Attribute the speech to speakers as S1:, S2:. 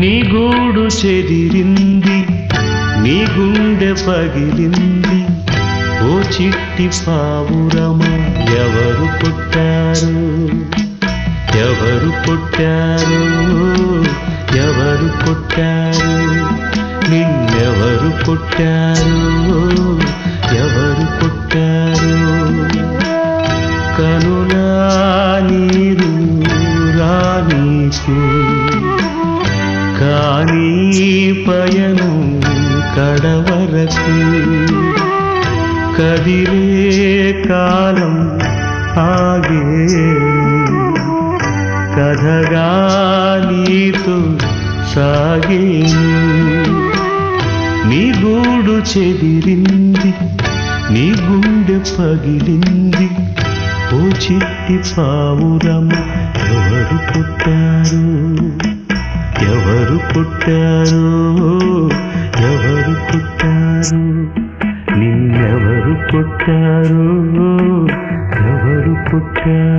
S1: నీ గూడు చెదిరింది, నీ గుండె పగిలింది. ఓ చిట్టి పావురమా, ఎవరు పుట్టారు, ఎవరు పుట్టారు, ఎవరు పుట్టారు, నిన్నెవరు పుట్టారు, ఎవరు పుట్టారు. కనులా నీరు రానీకు, కానీ పయనం కడవరకు. కదిలే కాలం ఆగేను, కథగా నీతో సాగేను. నీ గూడు చెదిరింది, నీ గుండె పగిలింది. ఓ చిట్టి పావురమ, ఎవరు పుట్టారు, ఎవరు పుట్టారు, ఎవరు పుట్టారు, నిన్నెవరు పుట్టారు, ఎవరు పుట్టారు.